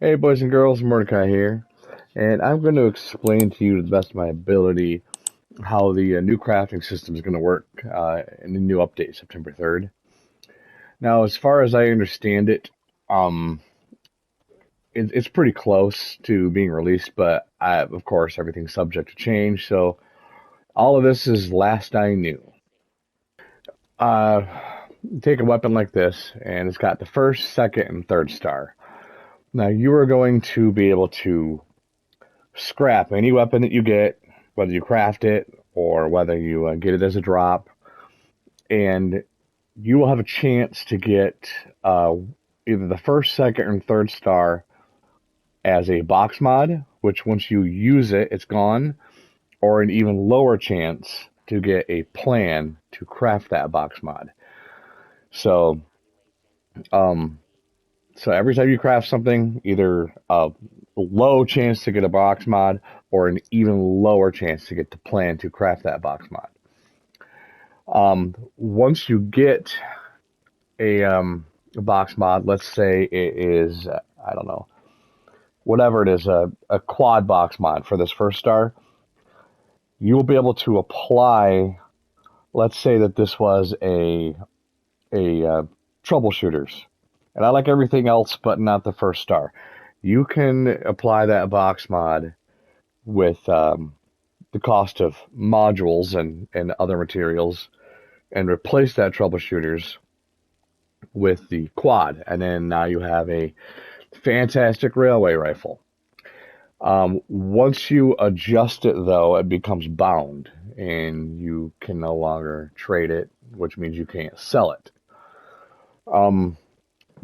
Hey boys and girls, Mordecai here, and I'm going to explain to you to the best of my ability how the new crafting system is going to work in the new update, September 3rd. Now, as far as I understand it, um, it's pretty close to being released, but of course, everything's subject to change, so all of this is last I knew. Uh, Take a weapon like this, and it's got the first, second, and third star. Now, you are going to be able to scrap any weapon that you get, whether you craft it or whether you get it as a drop, and you will have a chance to get uh, either the first, second, and third star as a box mod, which once you use it, it's gone, or an even lower chance to get a plan to craft that box mod. So, um, so every time you craft something, either a low chance to get a box mod or an even lower chance to get the plan to craft that box mod. Once you get a box mod, let's say it is, I don't know, whatever it is, a quad box mod for this first star, you will be able to apply, let's say that this was a troubleshooters. And I like everything else but not the first star. You can apply that box mod with the cost of modules and other materials and replace that troubleshooters with the quad. And then now you have a fantastic railway rifle. Once you adjust it, though, it becomes bound and you can no longer trade it, which means you can't sell it.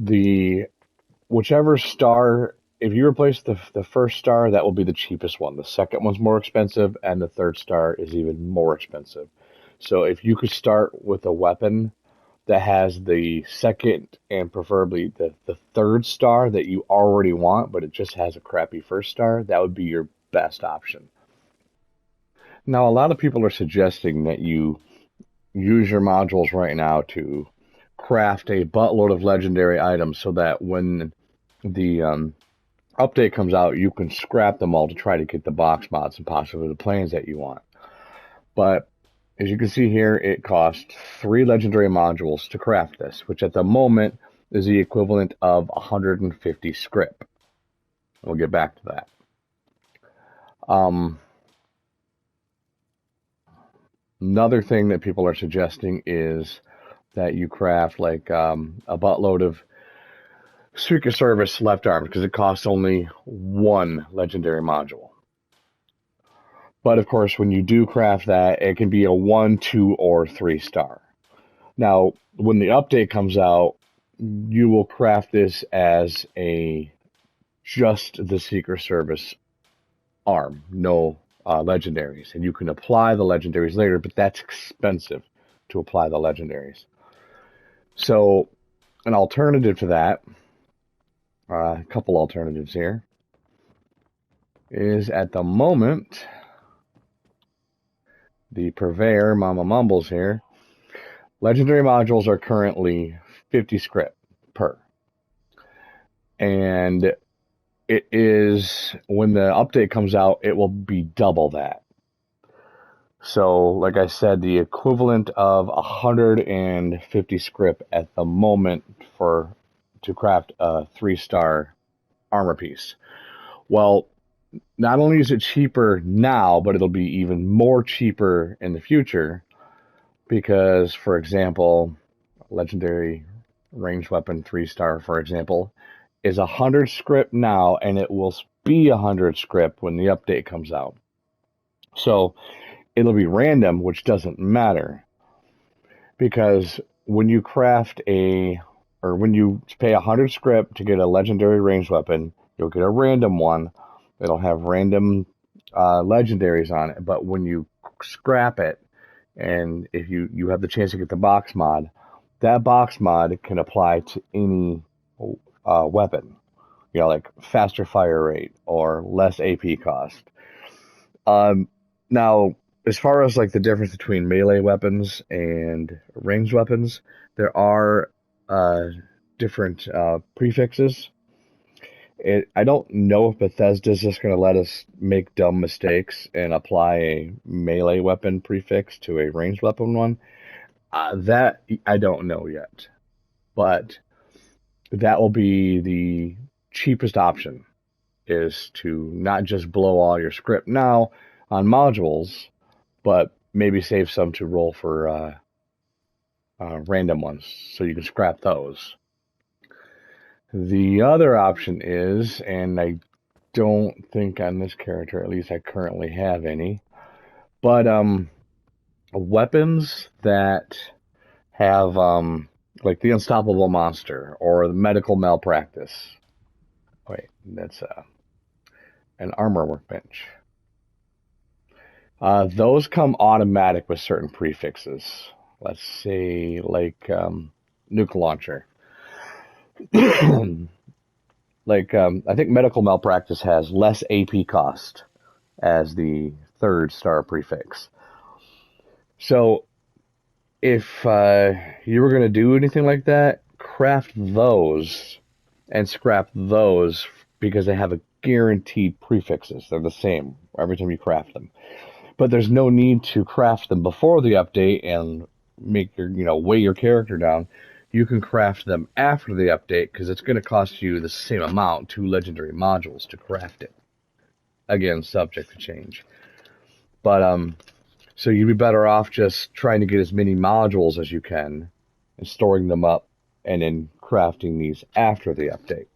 The whichever star, if you replace the first star, that will be the cheapest one. The second one's more expensive, and the third star is even more expensive. So if you could start with a weapon that has the second and preferably the third star that you already want, but it just has a crappy first star, that would be your best option. Now, a lot of people are suggesting that you use your modules right now to craft a buttload of legendary items so that when the update comes out, you can scrap them all to try to get the box mods and possibly the plans that you want. But as you can see here, it costs 3 legendary modules to craft this, which at the moment is the equivalent of 150 script. We'll get back to that. Another thing that people are suggesting is that you craft like a buttload of Secret Service left arm because it costs only 1 legendary module. But of course, when you do craft that, it can be a 1, 2, or 3 star. Now, when the update comes out, you will craft this as a just the Secret Service arm, no legendaries. And you can apply the legendaries later, but that's expensive to apply the legendaries. So, an alternative to that, a couple alternatives here, is at the moment the Purveyor Mama Mumbles here. Legendary modules are currently 50 script per. And it is, when the update comes out, it will be double that. So, like I said, the equivalent of 150 script at the moment to craft a 3-star armor piece. Well, not only is it cheaper now, but it'll be even more cheaper in the future because, for example, legendary ranged weapon 3-star, for example, is 100 script now, and it will be 100 script when the update comes out. So it'll be random, which doesn't matter because when you when you pay 100 script to get a legendary ranged weapon, you'll get a random one. It'll have random legendaries on it, but when you scrap it, and if you have the chance to get the box mod, that box mod can apply to any weapon, like faster fire rate or less AP cost. Now, as far as like the difference between melee weapons and ranged weapons, there are different prefixes. I don't know if Bethesda's just going to let us make dumb mistakes and apply a melee weapon prefix to a ranged weapon one. That I don't know yet, but that will be the cheapest option, is to not just blow all your script now on modules, but maybe save some to roll for random ones, so you can scrap those. The other option is, and I don't think on this character, at least I currently have any, but weapons that have like the unstoppable monster or the medical malpractice. Wait, that's an armor workbench. Those come automatic with certain prefixes. Let's say like nuke launcher. Like I think medical malpractice has less AP cost as the third star prefix. So if you were going to do anything like that, craft those and scrap those because they have a guaranteed prefixes. They're the same every time you craft them. But there's no need to craft them before the update and make your, weigh your character down. You can craft them after the update because it's going to cost you the same amount, 2 legendary modules to craft it. Again, subject to change. But so you'd be better off just trying to get as many modules as you can and storing them up and then crafting these after the update.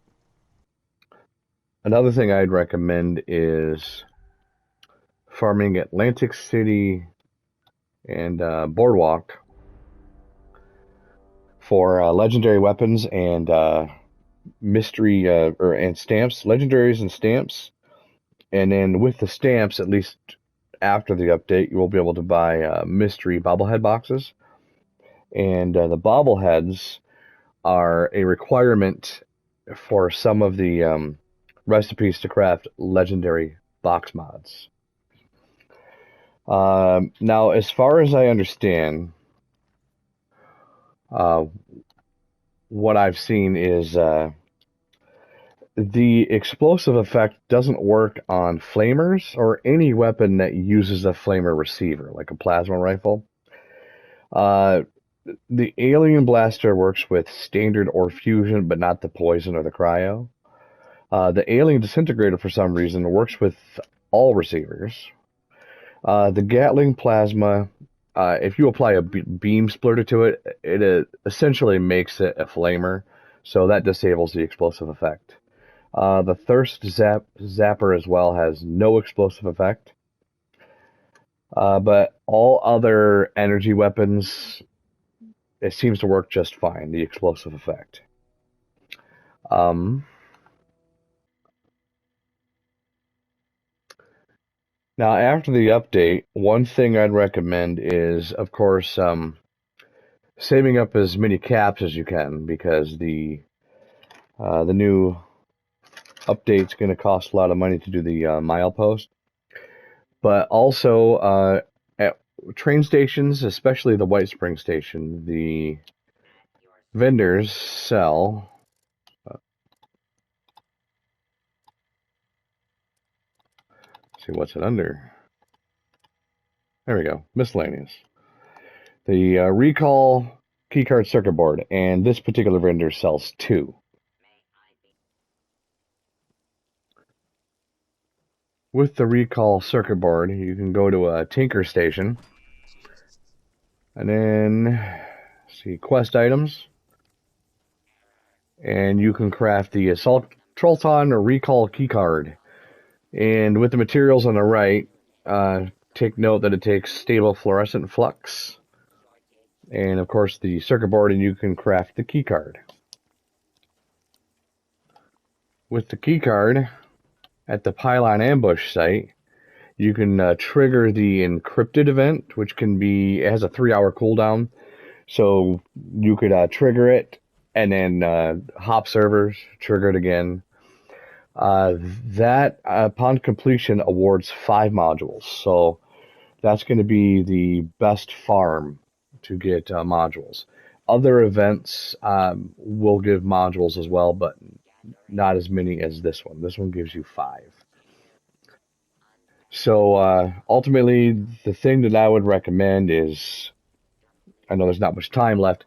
Another thing I'd recommend is farming Atlantic City and Boardwalk for legendary weapons and mystery and stamps, legendaries and stamps. And then with the stamps, at least after the update, you will be able to buy mystery bobblehead boxes. And the bobbleheads are a requirement for some of the recipes to craft legendary box mods. Now, as far as I understand, what I've seen is the explosive effect doesn't work on flamers or any weapon that uses a flamer receiver, like a plasma rifle. The alien blaster works with standard or fusion, but not the poison or the cryo. The alien disintegrator, for some reason, works with all receivers. The Gatling plasma, if you apply a beam splitter to it, it essentially makes it a flamer, so that disables the explosive effect. The Thirst Zapper as well has no explosive effect. But all other energy weapons, it seems to work just fine, the explosive effect. Now, after the update, one thing I'd recommend is, of course, saving up as many caps as you can, because the new update's going to cost a lot of money to do the milepost. But also, at train stations, especially the White Spring station, the vendors sell. Let's see, what's it under? There we go, miscellaneous. The recall keycard circuit board, and this particular vendor sells 2. With the recall circuit board, you can go to a Tinker station, and then see quest items, and you can craft the Assault Trolton or Recall keycard. And with the materials on the right, take note that it takes stable fluorescent flux, and of course the circuit board, and you can craft the keycard. With the keycard, at the Pylon Ambush site, you can trigger the encrypted event, which can be, it has a 3-hour cooldown, so you could trigger it and then hop servers, trigger it again. That upon completion awards 5 modules, so that's going to be the best farm to get modules. Other events will give modules as well, but not as many as this one. This one gives you 5. So ultimately, the thing that I would recommend is, I know there's not much time left,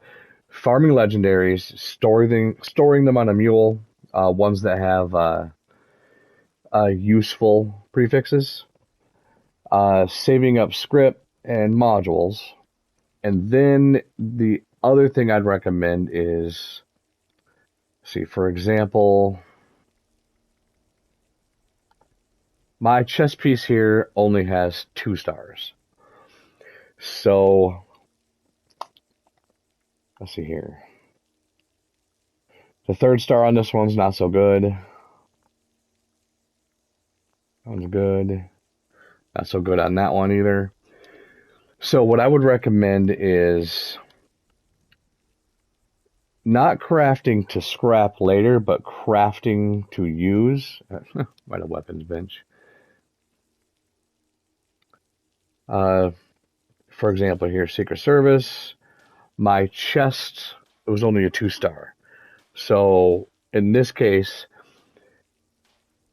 farming legendaries, storing them on a mule, ones that have useful prefixes, saving up script and modules, and then the other thing I'd recommend is, see, for example, my chess piece here only has 2 stars. So, let's see here. The 3rd star on this one's not so good. That one's good. Not so good on that one either. So what I would recommend is not crafting to scrap later, but crafting to use. Right, a weapons bench. For example, here, Secret Service. My chest, it was only a 2-star. So in this case,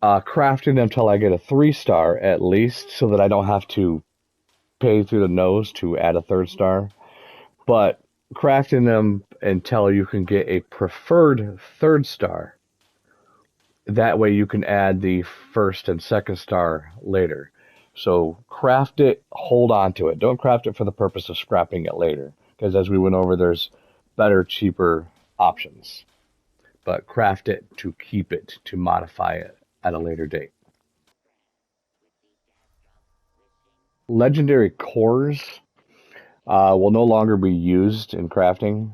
crafting them until I get a 3-star at least, so that I don't have to pay through the nose to add a 3rd star. But crafting them until you can get a preferred 3rd star. That way you can add the 1st and 2nd star later. So craft it, hold on to it. Don't craft it for the purpose of scrapping it later. Because as we went over, there's better, cheaper options. But craft it to keep it, to modify it at a later date. Legendary cores will no longer be used in crafting.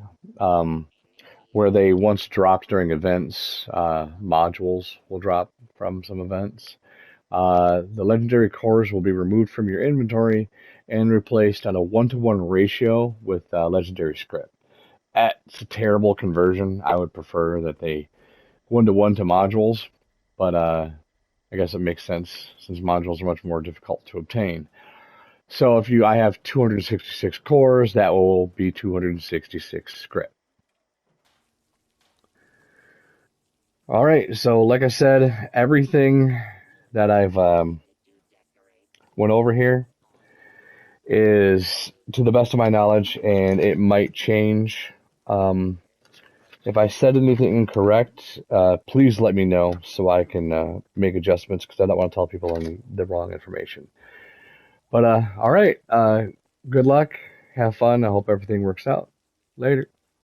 Where they once dropped during events, modules will drop from some events. The legendary cores will be removed from your inventory and replaced on a 1-to-1 ratio with legendary script. That's a terrible conversion. I would prefer that they 1-to-1 to modules, but I guess it makes sense since modules are much more difficult to obtain. So if I have 266 cores, that will be 266 script. All right, so like I said, everything that I've went over here is to the best of my knowledge, and it might change. If I said anything incorrect, please let me know so I can make adjustments, because I don't want to tell people the wrong information. But all right, good luck, have fun. I hope everything works out. Later.